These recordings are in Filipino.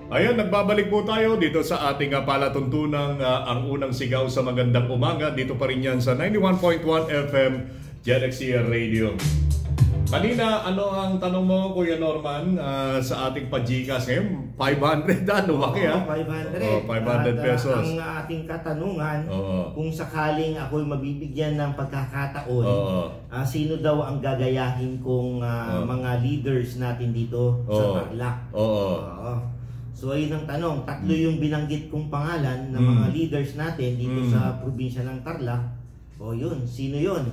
Ayun, nagbabalik po tayo dito sa ating palatuntunang ang unang sigaw sa magandang umaga. Dito pa rin yan sa 91.1 FM Galaxy Radio. Kanina, ano ang tanong mo, Kuya Norman, sa ating pajikas ngayon? 500, lumaki ha? 500. 500 pesos. Ang ating katanungan, kung sakaling ako'y mabibigyan ng pagkakataon, sino daw ang gagayahin kong mga leaders natin dito sa Tarlac? So ayun ang tanong, tatlo yung binanggit kong pangalan ng mga leaders natin dito sa probinsya ng Tarlac. O yun, sino yun?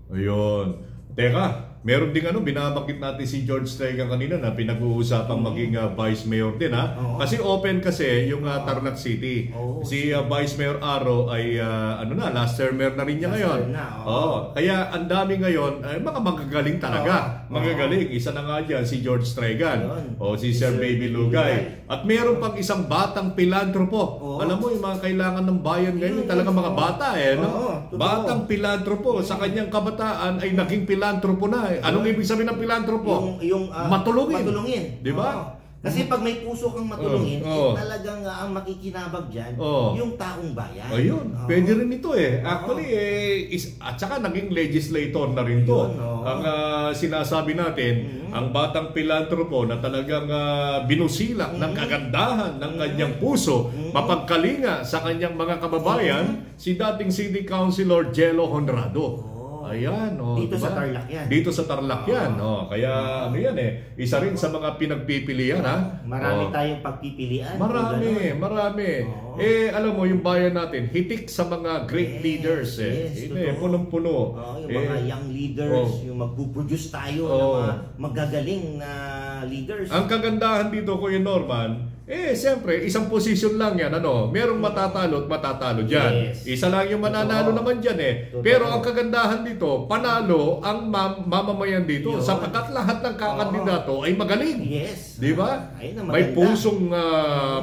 Ayun. Teka, meron ding binabanggit natin si George Estrella kanina na pinag-uusapang maging Vice Mayor din ha. Kasi open kasi yung Tarlac City. Si Vice Mayor Aro ay last termer na rin niya ngayon. Kaya ang dami ngayon ay mga magagaling talaga. Magagaling. Isa na nga dyan si George Estrella o si Sir Baby Lugay. At meron pang isang batang pilantropo. Alam mo yung mga kailangan ng bayan ngayon talaga mga bata Batang pilantropo sa kanyang kabataan ay naging pilantropo na. Anong ibig sabihin ng pilantropo? Matulungin. Di ba? Kasi pag may puso kang matulungin, talagang ang makikinabag dyan, yung taong bayan. Ayun, pwede rin ito Actually, at saka naging legislator na rin to. Ang sinasabi natin, ang batang pilantropo na talagang binusilak ng kagandahan ng kanyang puso, mapagkalinga sa kanyang mga kababayan, si dating City Councilor Jello Honrado. Ayan, dito diba? Sa Tarlac yan. Dito sa Tarlac yan. Kaya ano yan isa rin sa mga pinagpipilian Marami tayong pagpipilian. Marami. Alam mo, yung bayan natin, hitik sa mga great leaders punong-puno. Yung mga young leaders, yung magpuproduce tayo ng mga magagaling na leaders. Ang kagandahan dito, Kuya Norman, siyempre, isang posisyon lang yan. Merong matatalo at matatalo dyan. Isa lang yung mananalo naman dyan Pero ang kagandahan dito, panalo ang mamamayan dito sapagkat lahat ng kakandidato ay magaling. Di ba? May pusong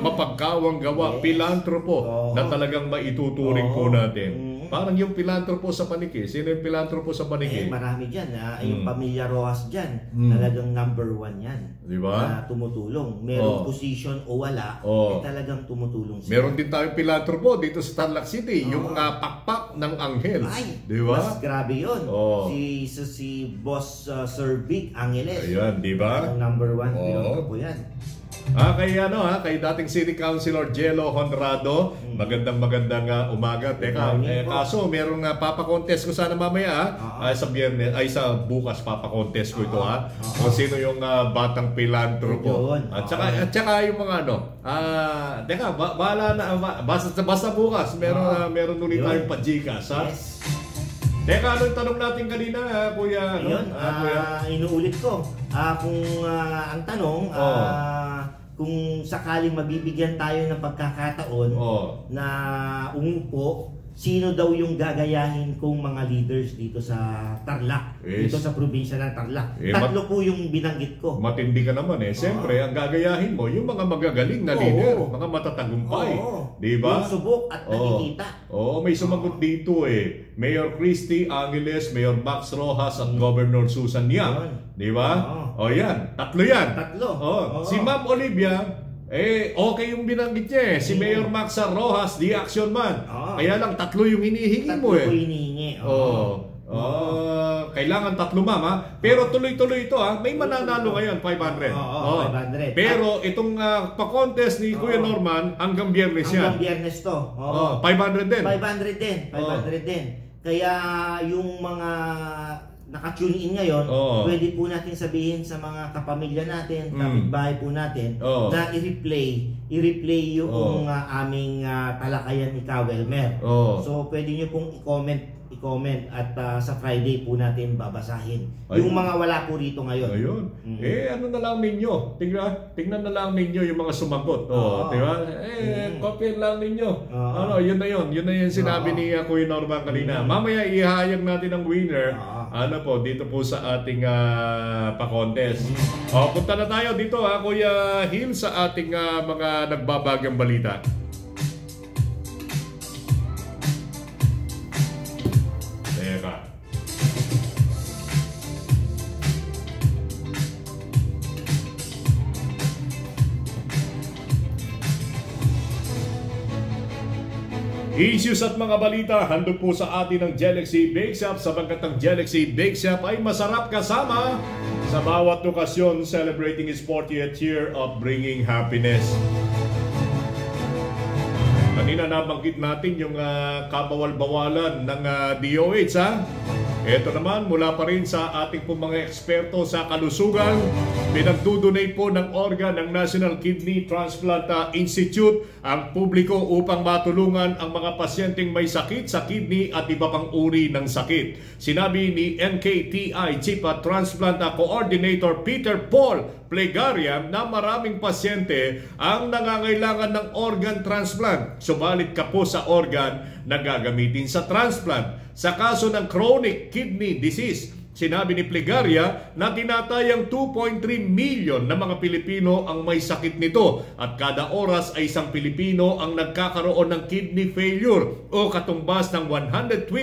mapagkawang gawa, pilantropo na talagang maituturing po natin. Parang yung pilantropo sa Paniki. Sino yung pilantropo sa Paniki? Marami dyan. Yung Pamilya Rojas dyan, talagang number 1 yan. Di ba? Na tumutulong. Merong position o wala, talagang tumutulong siya. Meron din tayong pilantropo dito sa Tarlac City. Yung pakpak ng Anghel. Di ba? Mas grabe yun. Si Boss Sir Vic Angeles. Ayan, di ba? Number 1 pilantropo yan. Kay dating City Councilor Jello Honrado, magandang umaga. Teka, kaso merong papakontest ko sana mamaya sa Biyernes, sa bukas papakontest ko ito kung sino yung batang pilantropo. At saka yung mga teka, bahala na, basta bukas meron ulit tayong pajikas Teka, ano yung tanong natin kanina, Kuya? Inuulit ko. Kung ang tanong, kung sakaling mabibigyan tayo ng pagkakataon na umupo, sino daw yung gagayahin kong mga leaders dito sa Tarlac, dito sa probinsya ng Tarlac? Tatlo po yung binanggit ko. Matindi ka naman Siyempre, ang gagayahin mo, yung mga magagaling na leader, mga matatagumpay. Diba? Yung subok at nakikita. May sumagot dito Mayor Christy Angeles, Mayor Max Rojas at Governor Susan Yang. Diba? Yan. Tatlo yan. Si Ma'am Olivia, okay yung binanggit niya Si Mayor Max Rojas, the action man. Kaya lang, tatlo yung hinihingi mo Tatlo hinihingi. Kailangan tatlo, Ma'am Pero tuloy-tuloy ito May mananalo ngayon, 500. 500. Pero itong pa-contest ni Kuya Norman, hanggang Biyernes yan. Hanggang Biyernes to. 500 din. 500 din. Kaya yung mga naka-tune in ngayon, pwede po natin sabihin sa mga kapamilya natin, kapitbahay po natin, na i-replay yung aming talakayan ni Kawelmer. So, pwede nyo pong i-comment at sa Friday po natin babasahin. Yung mga wala po rito ngayon. Ayun. Ano na lang ninyo? Tingnan na lang ninyo yung mga sumagot. Diba? Copy lang ninyo. Yun na yun. Yun na yung sinabi ni Kuya Norman kanina. Mamaya ihayag natin ang winner. Dito po sa ating pa-contest. Punta na tayo dito Kuya Hill sa ating mga nagbabagang balita. Issues at mga balita, handog po sa atin ng Galaxy Bake Shop sapagkat ang Galaxy Bake Shop ay masarap kasama sa bawat okasyon, celebrating its 40th year of bringing happiness. Kanina nabanggit natin yung kabawal-bawalan ng DOH ha. Ito naman mula pa rin sa ating pong mga eksperto sa kalusugan, pinagdudonate po ng organ ng National Kidney Transplant Institute ang publiko upang matulungan ang mga pasyenteng may sakit sa kidney at iba pang uri ng sakit. Sinabi ni NKTI Chief Transplant Coordinator Peter Paul Plegaria na maraming pasyente ang nangangailangan ng organ transplant, subalit kapos sa organ na gagamitin sa transplant. Sa kaso ng chronic kidney disease, sinabi ni Plegaria na tinatayang 2.3 million na mga Pilipino ang may sakit nito at kada oras ay isang Pilipino ang nagkakaroon ng kidney failure o katumbas ng 120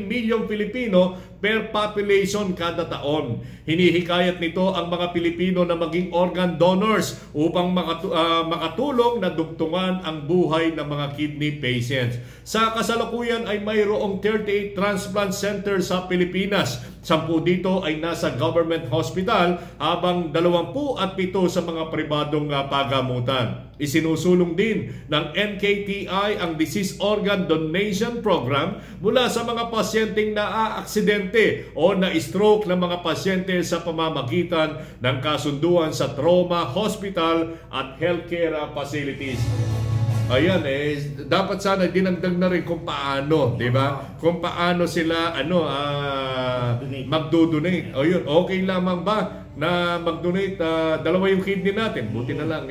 million Pilipino per population kada taon. Hinihikayat nito ang mga Pilipino na maging organ donors upang makatulong na dugtungan ang buhay ng mga kidney patients. Sa kasalukuyan ay mayroong 38 transplant centers sa Pilipinas. 10 dito ay nasa government hospital habang 27 sa mga pribadong pagamutan. Isinusulong din ng NKTI ang Disease Organ Donation Program mula sa mga pasyenteng naaaksidente o na-stroke ng mga pasyente sa pamamagitan ng kasunduan sa trauma, hospital at healthcare facilities. Ayan dapat sana dinagdag na rin kung paano, di ba? Kung paano sila magdo-donate. O yun, okay lamang ba na mag-donate dalawa yung kidney natin? Buti na lang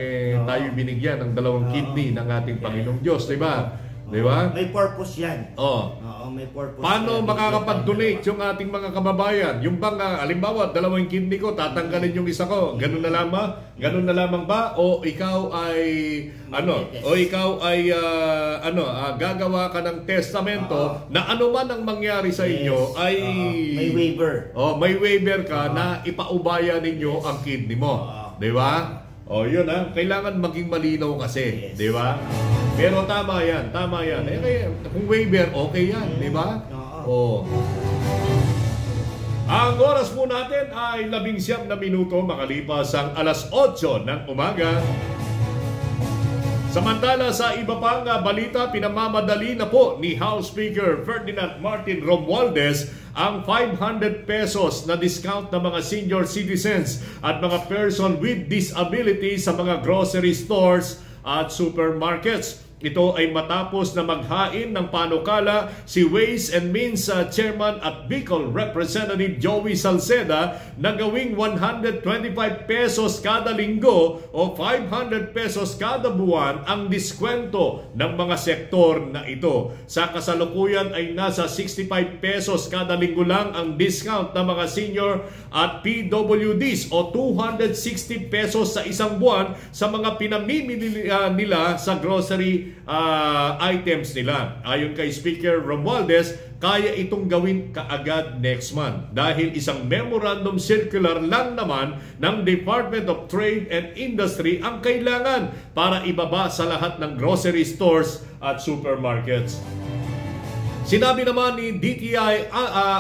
tayo binigyan ng dalawang kidney ng ating Panginoong Diyos, di ba? Di ba? May purpose yan. Oo, may purpose. Paano makakapag-donate yung ating mga kababayan? Yung bang, halimbawa, dalawang kidney ko, tatanggalin yung isa ko. Ganun na lamang? Ganun na lamang ba? O ikaw ay, gagawa ka ng testamento na ano man ang mangyari sa inyo ay... may waiver. May waiver ka na ipaubaya ninyo ang kidney mo. Di ba? Yun kailangan maging malinaw kasi, di ba? Pero tama yan. Kung waiver, okay yan, di ba? Ang oras po natin ay 19 na minuto makalipas ang alas 8 ng umaga. Samantala sa iba pang balita, pinamamadali na po ni House Speaker Ferdinand Martin Romualdez ang 500 pesos na discount ng mga senior citizens at mga person with disability sa mga grocery stores at supermarkets. Ito ay matapos na maghain ng panukala si Ways and Means Chairman at Bicol Representative Joey Salceda na gawing 125 pesos kada linggo o 500 pesos kada buwan ang diskwento ng mga sektor na ito. Sa kasalukuyan ay nasa 65 pesos kada linggo lang ang discount ng mga senior at PWDs o 260 pesos sa isang buwan sa mga pinamimili nila sa grocery items nila. Ayon kay Speaker Romualdez, kaya itong gawin kaagad next month dahil isang memorandum circular lang naman ng Department of Trade and Industry ang kailangan para ibaba sa lahat ng grocery stores at supermarkets. Sinabi naman ni DTI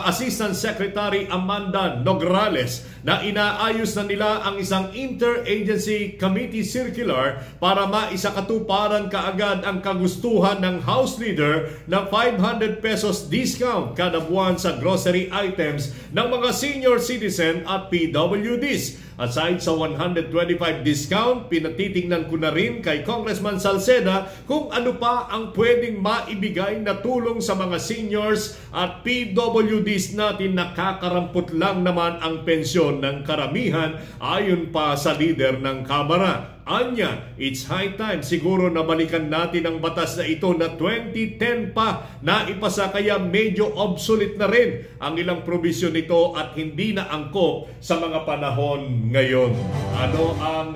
Assistant Secretary Amanda Nograles na inaayos na nila ang isang interagency committee circular para maisakatuparan kaagad ang kagustuhan ng House Leader na 500 pesos discount kada buwan sa grocery items ng mga senior citizen at PWDs. Aside sa 125 discount, pinatitingnan ko na rin kay Congressman Salceda kung ano pa ang pwedeng maibigay na tulong sa mga seniors at PWDs natin. Nakakarampot lang naman ang pensyon ng karamihan ayon pa sa leader ng Kamara. Anya, it's high time siguro na balikan natin ang batas na ito na 2010 pa na ipasa, kaya medyo obsolete na rin ang ilang probisyon nito at hindi na angkop sa mga panahon ngayon. Ano ang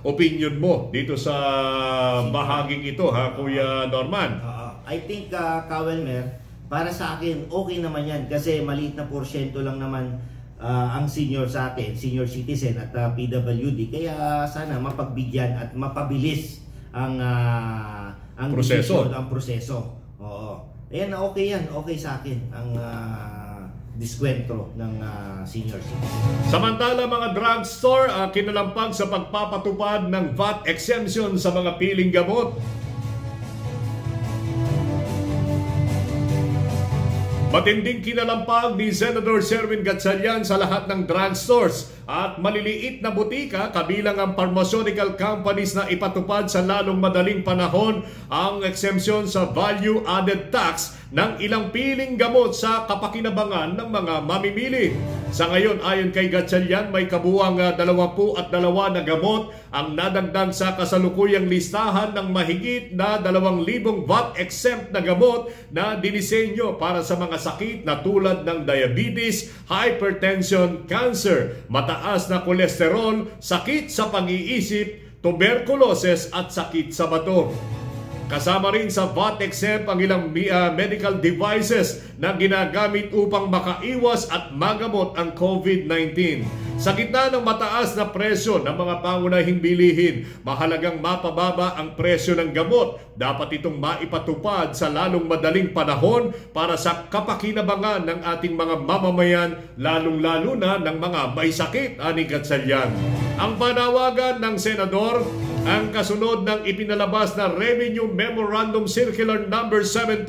opinion mo dito sa bahaging ito, Kuya Norman? I think, Kawelmer, para sa akin, okay naman yan kasi maliit na porsyento lang naman ang senior sa atin, senior citizen at PWD, kaya sana mapagbigyan at mapabilis ang ang proseso. Ang proseso. Oo. Ayan, okay yan. Okay sa akin ang diskwento ng senior citizen. Samantala mga drugstore, kinalampag sa pagpapatupad ng VAT exemption sa mga piling gamot. Matinding kinalampag ni Senator Sherwin Gatchalian sa lahat ng drugstores at maliliit na butika kabilang ang pharmaceutical companies na ipatupad sa lalong madaling panahon ang exemption sa value-added tax ng ilang piling gamot sa kapakinabangan ng mga mamimili. Sa ngayon, ayon kay Gatchalian, may kabuang 22 na gamot ang nadagdag sa kasalukuyang listahan ng mahigit na 2,000 VAT-exempt na gamot na dinisenyo para sa mga sakit na tulad ng diabetes, hypertension, cancer, mataas na kolesterol, sakit sa pang-iisip, tuberculosis at sakit sa bato. Kasama rin sa VAT exempt ang ilang medical devices na ginagamit upang makaiwas at magamot ang COVID-19. Sa gitna ng mataas na presyo ng mga pangunahing bilihin, mahalagang mapababa ang presyo ng gamot. Dapat itong maipatupad sa lalong madaling panahon para sa kapakinabangan ng ating mga mamamayan, lalong-lalo na ng mga may sakit, ani Gatchalian. Ang panawagan ng senador, ang kasunod ng ipinalabas na Revenue Memorandum Circular No. 17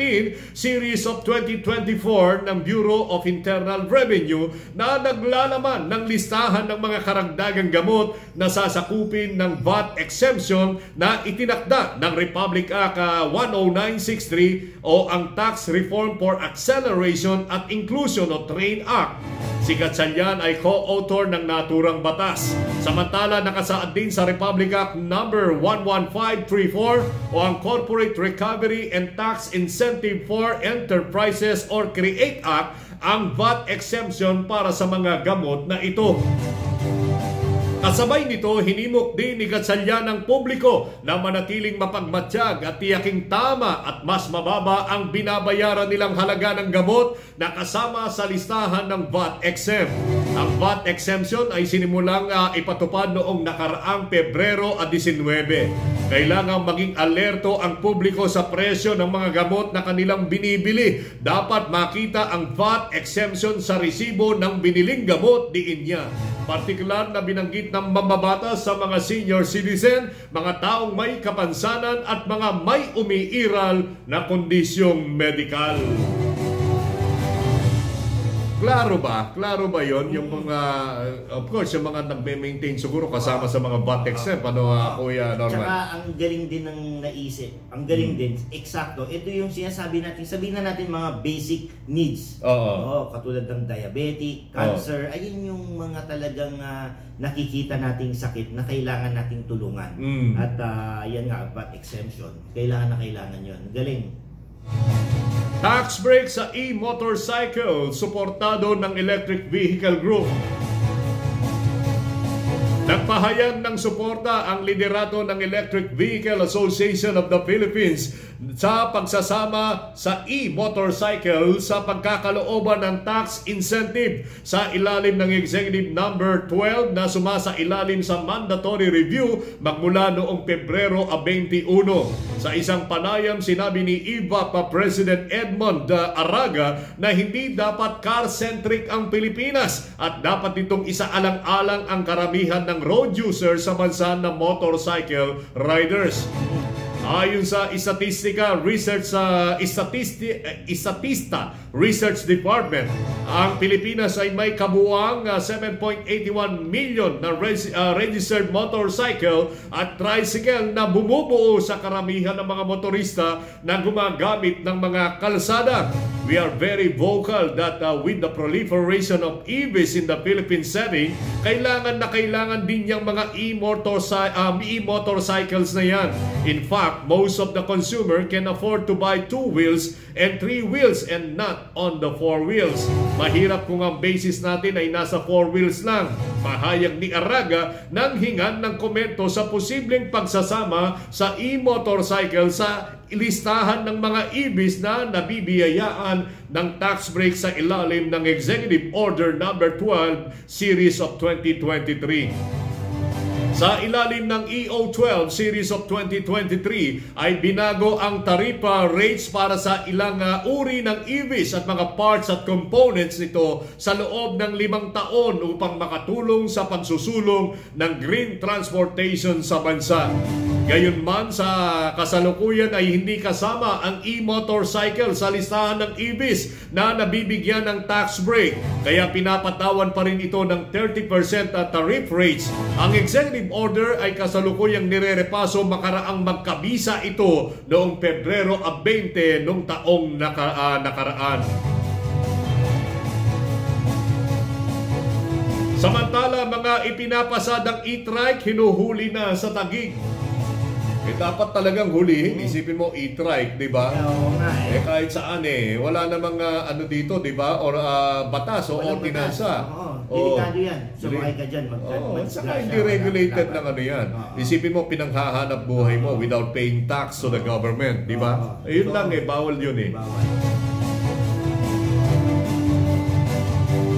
Series of 2024 ng Bureau of Internal Revenue na naglalaman ng listahan ng mga karagdagang gamot na sasakupin ng VAT exemption na itinakda ng Republic Act 10963 o ang Tax Reform for Acceleration at Inclusion of Trade Act. Si Gatchalian ay co-author ng naturang batas. Samantala, nakasaad din sa Republic Act No. 11534 o ang Corporate Recovery and Tax Incentive for Enterprises or CREATE Act ang VAT exemption para sa mga gamot na ito. Kasabay nito, hinimok din ni Gatchalian ng publiko na manatiling mapagmatsyag at tiyaking tama at mas mababa ang binabayaran nilang halaga ng gamot na kasama sa listahan ng VAT exempt. Ang VAT exemption ay sinimulang ipatupad noong nakaraang Pebrero 19. Kailangang maging alerto ang publiko sa presyo ng mga gamot na kanilang binibili. Dapat makita ang VAT exemption sa resibo ng biniling gamot, diin niya. Partikular na binanggit ng mambabatas sa mga senior citizen, mga taong may kapansanan at mga may umiiral na kondisyong medikal. Klaro ba? Klaro ba yon yung mga, of course, yung mga nagme-maintain siguro kasama sa mga VAT exempt, Kuya Norman? Tsaka ang galing din ng naisip, ang galing din, eksakto, ito yung sinasabi natin, sabihin na natin mga basic needs. Katulad ng diabetic, cancer, ayun yung mga talagang nakikita nating sakit na kailangan nating tulungan. At yan nga, VAT exemption, kailangan yun. Galing. Tax break sa e-motorcycle, suportado ng Electric Vehicle Group. Nagpahayag ng suporta ang liderato ng Electric Vehicle Association of the Philippines sa pagsasama sa e-motorcycle sa pagkakalooban ng tax incentive sa ilalim ng Executive No. 12 na sumasa ilalim sa mandatory review magmula noong Pebrero 21. Sa isang panayam, sinabi ni IVAP President Edmond Araga na hindi dapat car-centric ang Pilipinas at dapat itong isaalang-alang ang karamihan ng road user sa bansa ng motorcycle riders. Ayon sa Statista Research Department, ang Pilipinas ay may kabuuang 7.81 million na registered motorcycle at tricycle na bumubuo sa karamihan ng mga motorista na gumagamit ng mga kalsada. We are very vocal that with the proliferation of EVs in the Philippine setting, kailangan din yung mga e-motorcycles na yan. In fact, most of the consumer can afford to buy 2 wheels and 3 wheels and not on the 4 wheels. Mahirap kung ang basis natin ay nasa 4 wheels lang. Pahayag ni Araga nang hingan ng komento sa posibleng pagsasama sa e-motorcycle sa listahan ng mga EVs na nabibiyayaan ng tax break sa ilalim ng Executive Order No. 12 Series of 2023. Sa ilalim ng EO12 Series of 2023 ay binago ang taripa rates para sa ilang uri ng EVs at mga parts at components nito sa loob ng 5 taon upang makatulong sa pagsusulong ng green transportation sa bansa. Gayunman, sa kasalukuyan ay hindi kasama ang e-motorcycle sa listahan ng EVs na nabibigyan ng tax break. Kaya pinapatawan pa rin ito ng 30% tariff rates. Ang executive order ay kasalukuyang nirerepaso makaraang magkabisa ito noong Pebrero 20 noong taong nakaraan. Samantala, mga ipinapasadang e-trike hinuhuli na sa Taguig. Dapat talagang hulihin. Isipin mo, e-trike, di ba? Oo nga eh. Kahit saan wala namang ano dito, di ba? Or batas o ordinansa. Delikado yan. Sumakay ka dyan. Saka hindi regulated ng ano yan. Isipin mo, pinanghahanap buhay mo without paying tax to the government, di ba? Yun lang bawal yun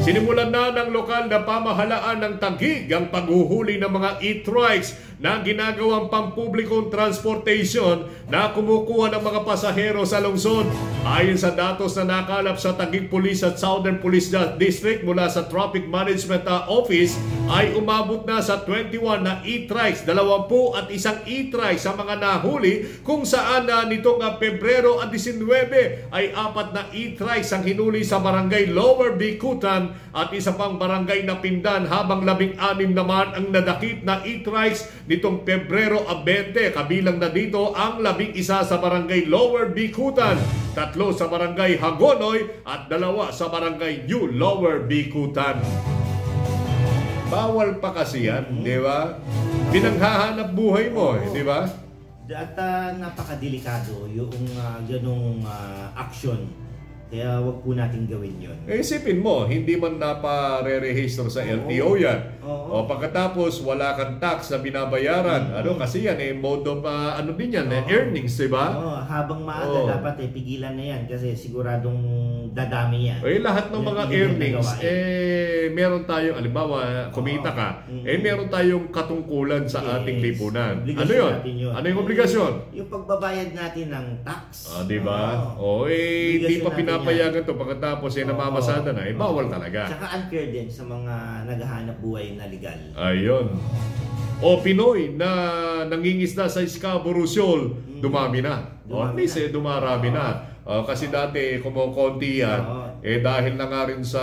Sinimulan na ng lokal na pamahalaan ng Taguig ang paghuhuli ng mga e-trikes na ginagawang pampublikong transportation na kumukuha ng mga pasahero sa lungsod. Ayon sa datos na nakalap sa Taguig Police at Southern Police District mula sa Traffic Management Office ay umabot na sa 21 na e-trikes, 20 at isang e-trike sa mga nahuli, kung saan nitong Pebrero 19 ay 4 na e-trikes ang hinuli sa barangay Lower Bicutan at isa pang barangay na Pindan, habang 16 naman ang nadakip na e-trikes nitong Pebrero 20. Kabilang na dito ang 11 sa barangay Lower Bicutan, 3 sa barangay Hagonoy at 2 sa barangay New Lower Bicutan. Bawal pa kasi yan, di ba? Pinanghahanap buhay mo, di ba? At napakadelikado yung ganong action. Kaya wag po natin gawin yun. Isipin mo, hindi man napare-register sa LTO yan. O pagkatapos, wala kang tax na binabayaran. Kasi yan mode of din yan, earnings, diba? Habang maaga dapat pigilan na yan kasi siguradong dadami yan. Lahat ng mga earnings, meron tayong, alimbawa, kumita ka, meron tayong katungkulan sa ating lipunan. Ano yun? Ano yung obligasyon? Yung pagbabayad natin ng tax. Diba? Hindi pa pinapayagan to pagkatapos namamasada na, bawal talaga. Tsaka unfair din sa mga naghahanap buhay na legal. Ayun. Pinoy na nangingisda sa Scarborough Shoal, dumami na. At least dumarami na. Kasi dati kumukonti yan. Dahil na nga rin sa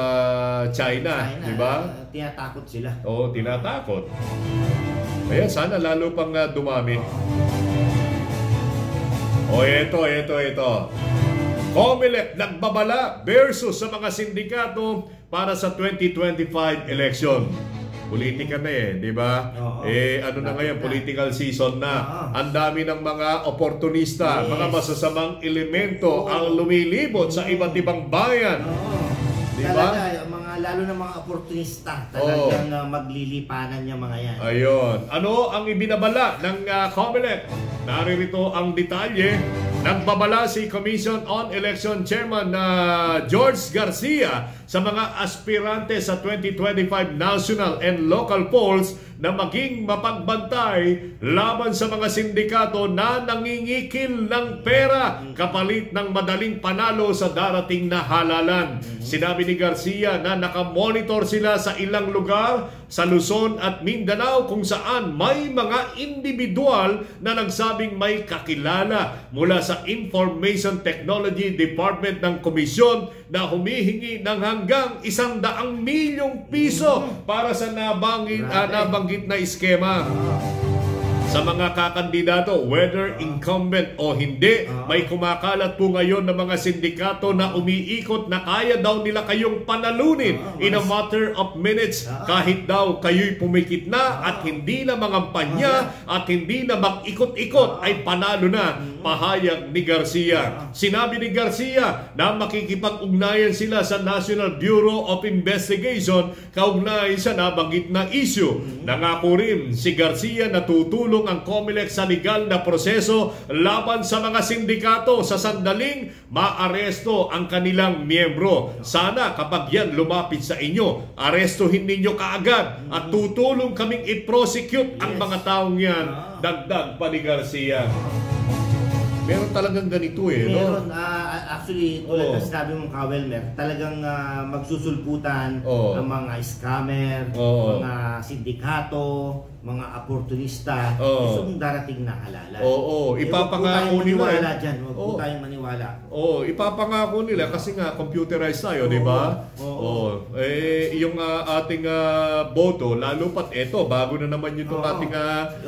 China, di ba? Tinatakot sila. Tinatakot. Ayan, sana lalo pang dumami. Ito. COMELEC nagbabala versus sa mga sindikato para sa 2025 election. Politika na di ba? Ano na ngayon, political season na. Ang dami ng mga oportunista, mga masasamang elemento ang lumilibot sa iba't ibang bayan. Di ba? Lalo na mga oportunista, talagang maglilipanan niya mga yan. Ayun. Ano ang ibinabala ng COMELEC? Naririto ang detalye. Nagbabala si Commission on Election Chairman George Garcia sa mga aspirante sa 2025 national and local polls na maging mapagbantay laban sa mga sindikato na nangingikil ng pera kapalit ng madaling panalo sa darating na halalan. Sinabi ni Garcia na nakamonitor sila sa ilang lugar sa Luzon at Mindanao kung saan may mga individual na nagsabing may kakilala mula sa Information Technology Department ng Komisyon na humihingi ng hanggang 100 milyong piso para sa nabanggit na iskema. Sa mga kakandidato, whether incumbent o hindi, may kumakalat po ngayon ng mga sindikato na umiikot na kaya daw nila kayong panalunin in a matter of minutes kahit daw kayo'y pumikit na at hindi na mangampanya at hindi na mag-ikot-ikot ay panalo na, pahayag ni Garcia. Sinabi ni Garcia na makikipag-ugnayan sila sa National Bureau of Investigation kaugnay sa nabanggit na issue. Nangako rin si Garcia na tutulong tutulong ang COMELEC sa legal na proseso laban sa mga sindikato sa sandaling maaresto ang kanilang miyembro. Sana kapag yan lumapit sa inyo, arestuhin ninyo kaagad at tutulong kaming i-prosecute ang mga taong yan. Dagdag pa ni Garcia. Meron talagang ganito Meron, no? Actually, tulad na sinabi mong Kawelmer, talagang magsusulputan ang mga scammer, mga sindikato, mga oportunista, isang darating na halalan. Ipapangako nila. Huwag po tayong maniwala. Ipapangako nila kasi nga computerized tayo, di ba? Yung ating boto, lalo pat eto, bago na naman yung ating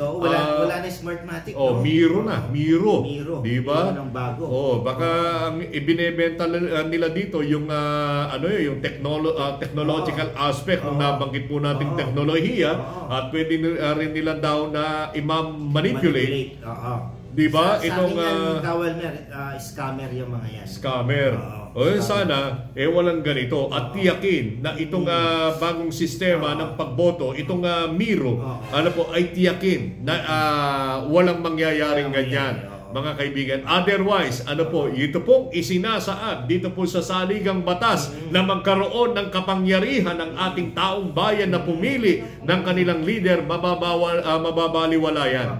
wala na Smartmatic. Miro na, Miro. Di ba? Ng bago. Baka ang ibinebenta nila dito yung yung technological aspect ng nabanggit po nating teknolohiya at pwede rin nila daw na i-manipulate. Di ba? Itong scammer yung mga yan. Scammer. Sana walang ganito at tiyakin na itong bagong sistema ng pagboto, itong Miro, ay tiyakin na walang mangyayaring ganyan. Mga kaibigan, otherwise, ito pong isinasaad dito po sa saligang batas na magkaroon ng kapangyarihan ng ating taong bayan na pumili ng kanilang leader, mababaliwala yan.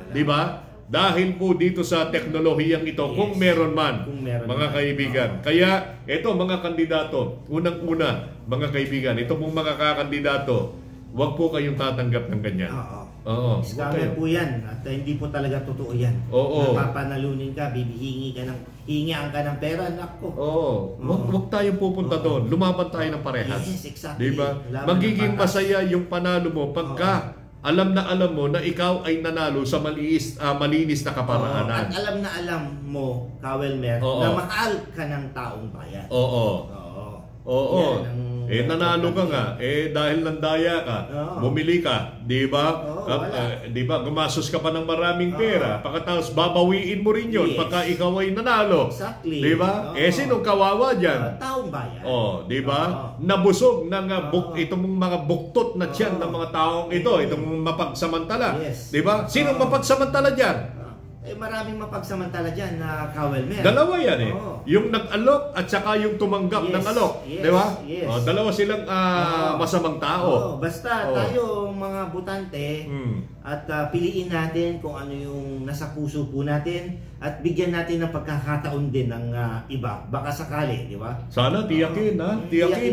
Di ba? Dahil po dito sa teknolohiyang ito, kung meron man, mga kaibigan. Kaya, ito mga kandidato, unang-una, mga kaibigan, ito pong mga kakandidato, huwag po kayong tatanggap ng ganyan. Scammer po yan at hindi po talaga totoo yan. Napapanalunin ka, hingian ka ng pera, nako. Huwag tayong pupunta doon. Lumaban tayo ng parehas. Yes, exactly. Diba? Magiging masaya yung panalo mo pagka alam mo na ikaw ay nanalo sa malinis na kaparaanan. At alam mo, Kawelmer, na mahal ka ng taong bayan. Nanalo ka nga. Dahil nandaya ka, bumili ka, di ba? Di ba? Gumastos ka pa ng maraming pera. Pagkatapos babawiin mo rin yun pagka ikaw ay nanalo. Exactly. Di ba? Sinong kawawa dyan? Taong bayan. Di ba? Nabusog ng itong mga buktot na tiyan ng mga taong ito, itong mapagsamantala. Di ba? Sinong mapagsamantala dyan? Maraming mapagsamantala dyan na Kawelmer. Dalawa yan yung nag-alok at saka yung tumanggap ng alok. Di ba? Dalawa silang masamang tao. Basta tayo mga butante at piliin natin kung ano yung nasa puso po natin at bigyan natin ng pagkakataon din ng iba. Baka sakali, di ba? Sana tiyakin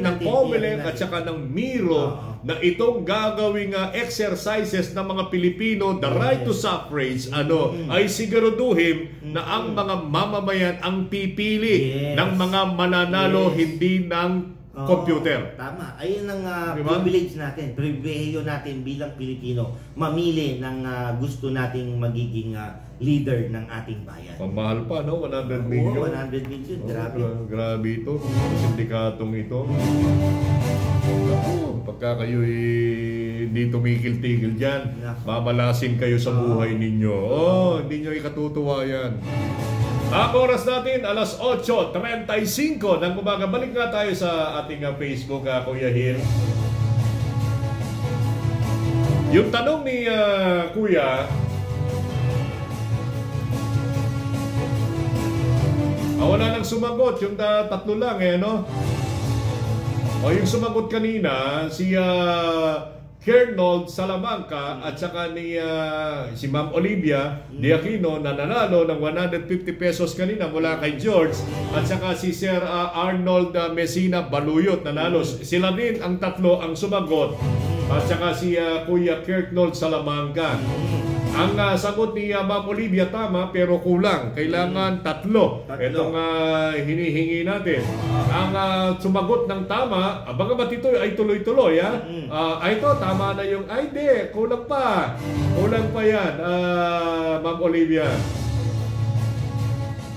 ng COMELEC at saka ng Miro na itong gagawing exercises ng mga Pilipino, the right to suffrage, ay siguraduhin na ang mga mamamayan ang pipili ng mga mananalo, hindi ng computer. Tama. Ayun ang privilege natin, pribilehiyo natin bilang Pilipino, mamili ng gusto nating magiging leader ng ating bayan. Pamahal pa, no? 100 million. 100 million. Grabe. Grabe ito. Sindikatong ito. Pagka kayo hindi tumigil-tigil dyan, mamalasin kayo sa buhay ninyo. Hindi nyo ikatutuwa yan. Ang oras natin, alas 8:35 ng umaga. Balik nga tayo sa ating Facebook, Kuya Hill. Yung tanong ni Kuya, wala nang sumagot. Yung tatlo lang, no? Yung sumagot kanina, si Kernold Salamanca at saka ni si Ma'am Olivia De Aquino na nanalo ng 150 pesos kanina mula kay George at saka si Sir Arnold Messina Baluyot nanalo. Sila din ang tatlo ang sumagot at saka si Kuya Kernold Salamanca. Ang sagot ni Ma'am Olivia tama pero kulang. Kailangan tatlo. Itong hinihingi natin. Ang sumagot ng tama, bagamat ito ay tuloy-tuloy. Ito, tama na yung, di, kulang pa. Kulang pa yan, Ma'am Olivia.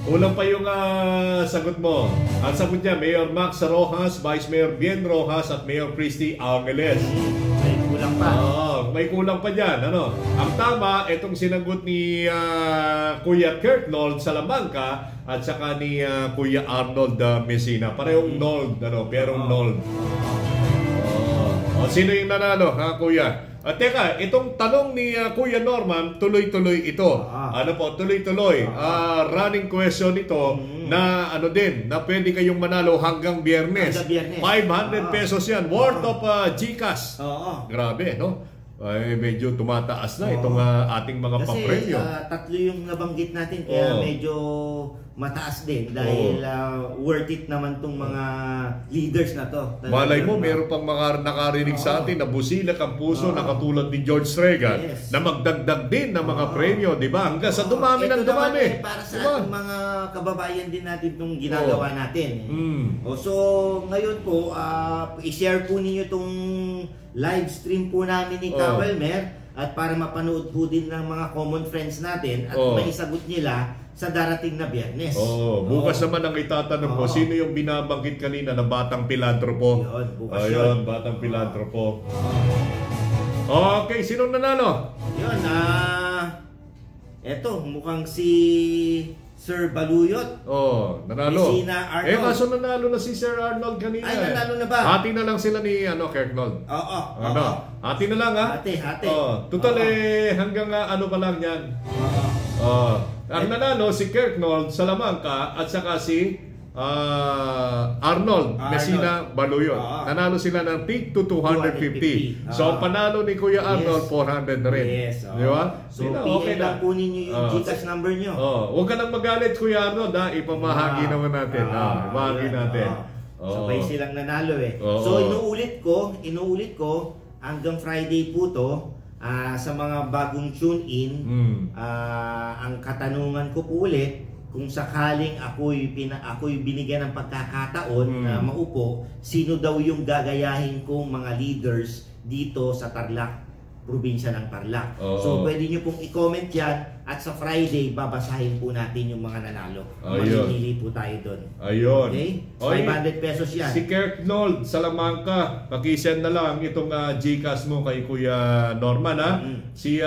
Kulang pa yung sagot mo. Ang sagot niya, Mayor Max Rojas, Vice Mayor Bien Rojas at Mayor Christy Angeles. Kulang pa. May kulang pa dyan. Ang tama, itong sinagot ni Kuya Kernold Salamanca at saka ni Kuya Arnold Messina. Parehong Nold, pero Nold. Sino yung nanalo, Kuya? Teka, itong tanong ni Kuya Norman, tuloy-tuloy ito. Ano po, tuloy-tuloy. Running question ito na ano din, na pwede kayong manalo hanggang Biyernes. 500 pesos yan, worth of GCash. Grabe, no? Ay, medyo tumataas na itong ating mga papremyo. Kasi tatlo yung nabanggit natin, kaya medyo mataas din dahil worth it naman tong mga leaders na to. Malay mo, meron pang mga nakarinig sa atin na busilak ang puso na katulad ni George Stregan na magdagdag din ng mga premyo, di ba? Hanggang sa dumami ng dumami. Para sa ating mga kababayan din natin itong ginagawa natin. So, ngayon po, i-share po ninyo itong live stream po namin ni Kawelmer at para mapanood po din ng mga common friends natin at maisagot nila sa darating na Biyernes. Bukas naman ang itatanong ko, sino yung binabanggit kanina na batang pilantropo? Bukas yun. Batang pilantropo. Okay, sino nanalo? Yun, eto, mukhang si Sir Baluyot. Nanalo. Sina Arnold. Kaso nanalo na si Sir Arnold kanina. Ay, nanalo na ba? Hati na lang sila ni Kirknold. Hati na lang, ha? Hati. Total hanggang ano pa lang yan. Ang nanalo si Kirknold Salamanca at saka si Arnold Messina Baluyot. Nanalo sila ng tig to 250. So panalo ni Kuya Arnold 400 na rin. Di ba? So PM lang po ninyo yung GCash number nyo. Huwag ka nang magalit Kuya Arnold, ha? Ipamahagi naman natin. Ipamahagi natin. Sabay silang nanalo So inuulit ko hanggang Friday po to. Sa mga bagong tune-in, ang katanungan ko po ulit, kung sakaling ako'y binigyan ng pagkakataon na maupo, sino daw yung gagayahin kong mga leaders dito sa Tarlac, probinsya ng Tarlac. So pwede nyo pong i-comment yan at sa Friday babasahin po natin yung mga nanalo. Mamimili po tayo doon. Okay? 500 pesos yan. Si Kirknold Salamanca, pakisend na lang itong GCash mo kay Kuya Norman, ha? Si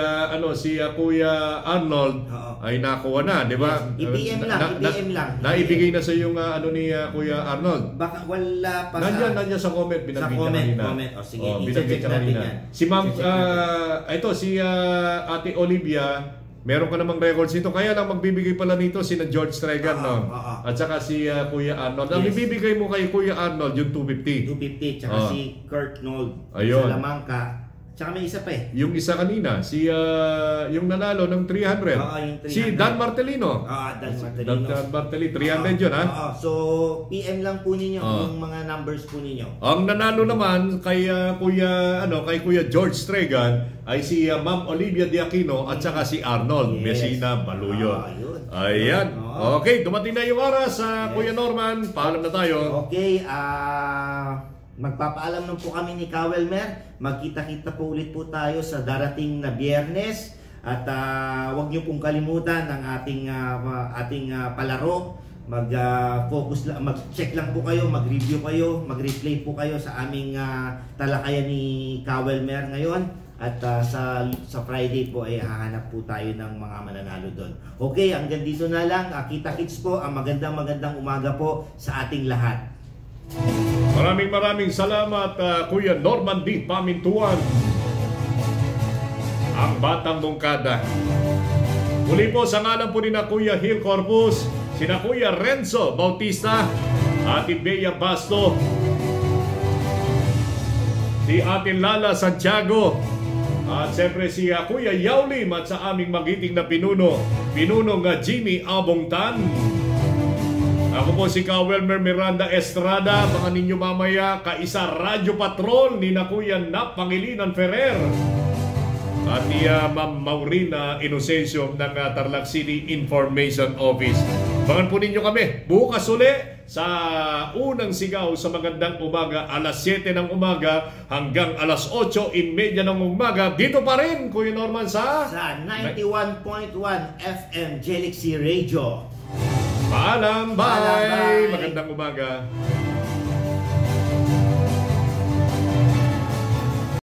Kuya Arnold ay nakuha na, di ba? I-PM lang. Naibigay na sa yung ni Kuya Arnold. Baka wala pa Nandiyan sa comment, binanggit niya kanina. Sige, i-check natin yan. Si Ma'am, si Ate Olivia, meron ka namang records nito. Kaya lang magbibigay pala nito si George Stregan, no? At saka si Kuya Arnold. Ang ibibigay mo kay Kuya Arnold, yung 250. Tsaka si Kirknold Salamanca. Tsaka may isa pa Yung isa kanina, yung nanalo ng 300. Yung 300. Si Dan Martelino. Dan Martelino, 300 yun, ha? So, PM lang po ninyo yung mga numbers po ninyo. Ang nanalo naman kay Kuya George Stregan ay si Ma'am Olivia Diaquino at saka si Arnold Messina Baluyot. Ayan. Okay, dumating na yung oras sa Kuya Norman. Paalam na tayo. Okay, magpapaalam na po kami ni Kawelmer. Magkita-kita po ulit po tayo sa darating na Biyernes. At huwag niyo pong kalimutan ang ating palaro. Mag-focus lang, mag-check lang po kayo, mag-review kayo, mag-replay po kayo sa aming talakayan ni Kawelmer ngayon. At sa Friday po ay hahanap po tayo ng mga mananalo doon. Okay, hanggang dito na lang. Kita-kits po, ang magandang umaga po sa ating lahat. Maraming salamat Kuya Norman D. Pamintuan, ang batang bungkada. Muli po sa ngalan po ni na Kuya Hill Corpus, sina Kuya Renzo Bautista, Ate Bea Basto, si Ate Lala Santiago, at siyempre si Kuya Yaulim at sa aming magiting na pinunong Jimmy Abongtan. Ako po si Kawelmer Miranda Estrada, mga ninyo mamaya, kaisa Radyo Patrol ni na Kuya Nap Pangilinan Ferrer at ni Ma'am Maurina Inocencio ng Tarlac City Information Office. Bangan po ninyo kami bukas uli sa unang sigaw sa magandang umaga, alas 7 ng umaga hanggang alas 8:30 ng umaga. Dito pa rin, Kuya Norman, sa 91.1 FM Jelixi Radio. Paalam, bye! Magandang umaga.